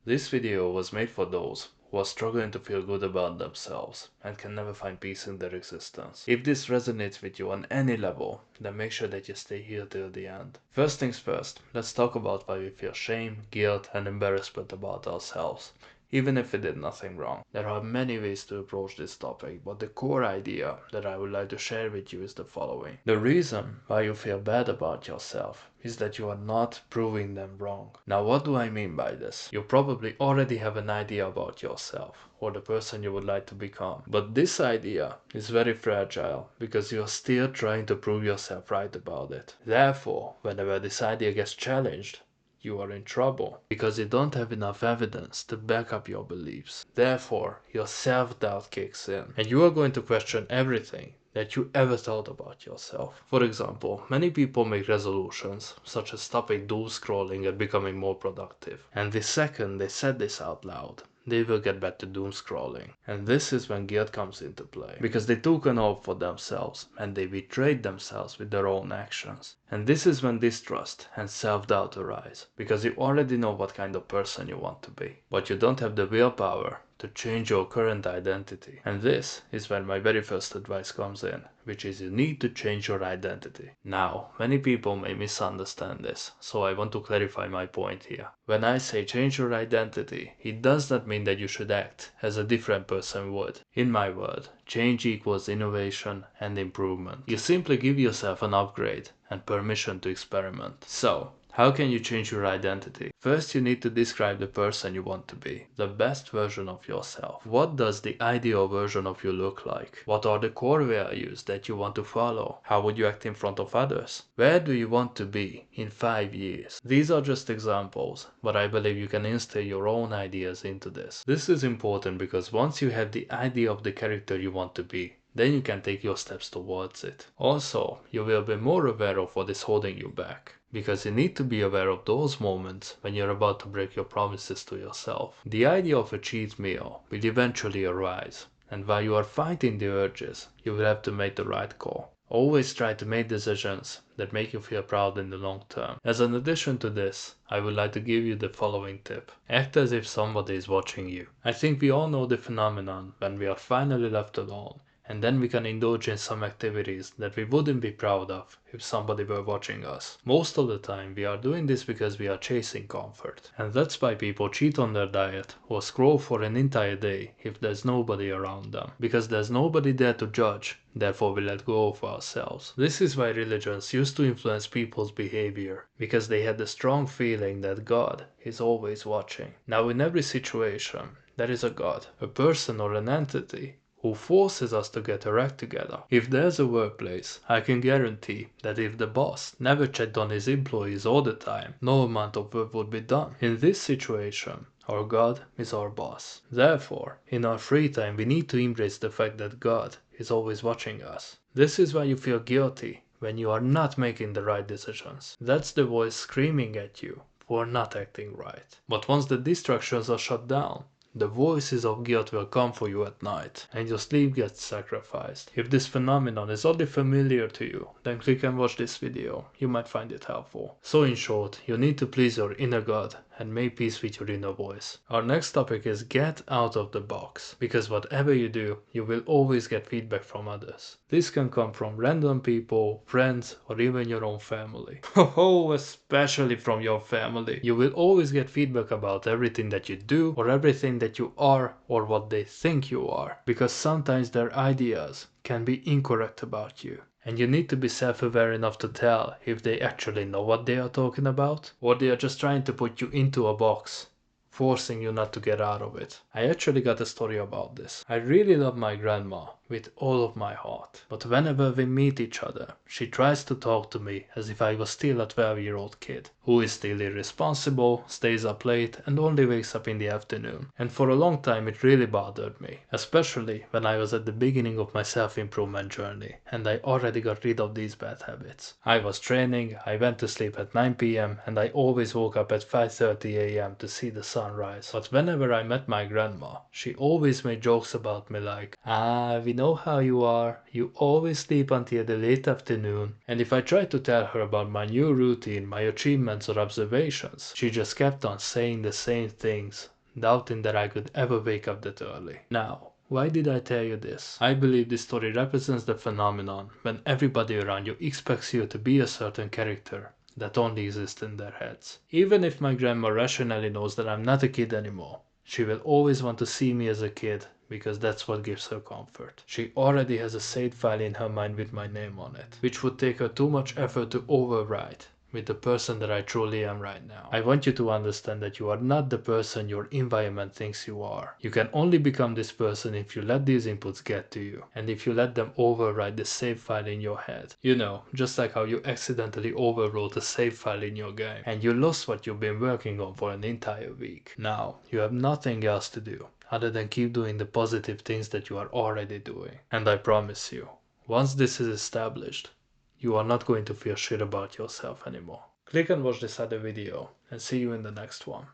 This video was made for those who are struggling to feel good about themselves and can never find peace in their existence. If this resonates with you on any level, then make sure that you stay here till the end. First things first, let's talk about why we feel shame, guilt and embarrassment about ourselves, even if we did nothing wrong. There are many ways to approach this topic, but the core idea that I would like to share with you is the following. The reason why you feel bad about yourself is that you are not proving them wrong. Now, what do I mean by this? You probably already have an idea about yourself or the person you would like to become. But this idea is very fragile because you are still trying to prove yourself right about it. Therefore, whenever this idea gets challenged, you are in trouble because you don't have enough evidence to back up your beliefs. Therefore, your self-doubt kicks in and you are going to question everything that you ever thought about yourself. For example, many people make resolutions, such as stopping doom scrolling and becoming more productive. And the second they said this out loud, they will get back to doom scrolling. And this is when guilt comes into play, because they took an oath for themselves and they betrayed themselves with their own actions. And this is when distrust and self-doubt arise, because you already know what kind of person you want to be, but you don't have the willpower to change your current identity. And this is where my very first advice comes in, which is you need to change your identity. Now, many people may misunderstand this, so I want to clarify my point here. When I say change your identity, it does not mean that you should act as a different person would. In my word, change equals innovation and improvement. You simply give yourself an upgrade and permission to experiment. So, how can you change your identity? First, you need to describe the person you want to be, the best version of yourself. What does the ideal version of you look like? What are the core values that you want to follow? How would you act in front of others? Where do you want to be in 5 years? These are just examples, but I believe you can instill your own ideas into this. This is important because once you have the idea of the character you want to be, then you can take your steps towards it. Also, you will be more aware of what is holding you back, because you need to be aware of those moments when you're about to break your promises to yourself. The idea of a cheat meal will eventually arise, and while you are fighting the urges, you will have to make the right call. Always try to make decisions that make you feel proud in the long term. As an addition to this, I would like to give you the following tip. Act as if somebody is watching you. I think we all know the phenomenon when we are finally left alone, and then we can indulge in some activities that we wouldn't be proud of if somebody were watching us. Most of the time we are doing this because we are chasing comfort. And that's why people cheat on their diet or scroll for an entire day if there's nobody around them. Because there's nobody there to judge, therefore we let go of ourselves. This is why religions used to influence people's behavior, because they had the strong feeling that God is always watching. Now in every situation, there is a God, a person or an entity who forces us to get our act together. If there's a workplace, I can guarantee that if the boss never checked on his employees all the time, no amount of work would be done. In this situation, our God is our boss. Therefore, in our free time, we need to embrace the fact that God is always watching us. This is why you feel guilty when you are not making the right decisions. That's the voice screaming at you for not acting right. But once the distractions are shut down, the voices of guilt will come for you at night, and your sleep gets sacrificed. If this phenomenon is oddly familiar to you, then click and watch this video, you might find it helpful. So in short, you need to please your inner God and make peace with your inner voice. Our next topic is get out of the box, because whatever you do, you will always get feedback from others. This can come from random people, friends, or even your own family. Oh, especially from your family. You will always get feedback about everything that you do, or everything that you are, or what they think you are, because sometimes their ideas can be incorrect about you. And you need to be self-aware enough to tell if they actually know what they are talking about, or they are just trying to put you into a box, forcing you not to get out of it. I actually got a story about this. I really love my grandma with all of my heart, but whenever we meet each other, she tries to talk to me as if I was still a 12-year-old kid, who is still irresponsible, stays up late and only wakes up in the afternoon. And for a long time it really bothered me, especially when I was at the beginning of my self-improvement journey and I already got rid of these bad habits. I was training, I went to sleep at 9 p.m. and I always woke up at 5:30 a.m. to see the sunrise. But whenever I met my grandma, she always made jokes about me like, we know how you are, you always sleep until the late afternoon, and if I tried to tell her about my new routine, my achievements or observations, she just kept on saying the same things, doubting that I could ever wake up that early. Now, why did I tell you this? I believe this story represents the phenomenon when everybody around you expects you to be a certain character that only exists in their heads. Even if my grandma rationally knows that I'm not a kid anymore, she will always want to see me as a kid because that's what gives her comfort. She already has a saved file in her mind with my name on it, which would take her too much effort to overwrite with the person that I truly am right now. I want you to understand that you are not the person your environment thinks you are. You can only become this person if you let these inputs get to you, and if you let them overwrite the save file in your head. You know, just like how you accidentally overwrote a save file in your game, and you lost what you've been working on for an entire week. Now, you have nothing else to do other than keep doing the positive things that you are already doing. And I promise you, once this is established, you are not going to feel shit about yourself anymore. Click and watch this other video, and see you in the next one.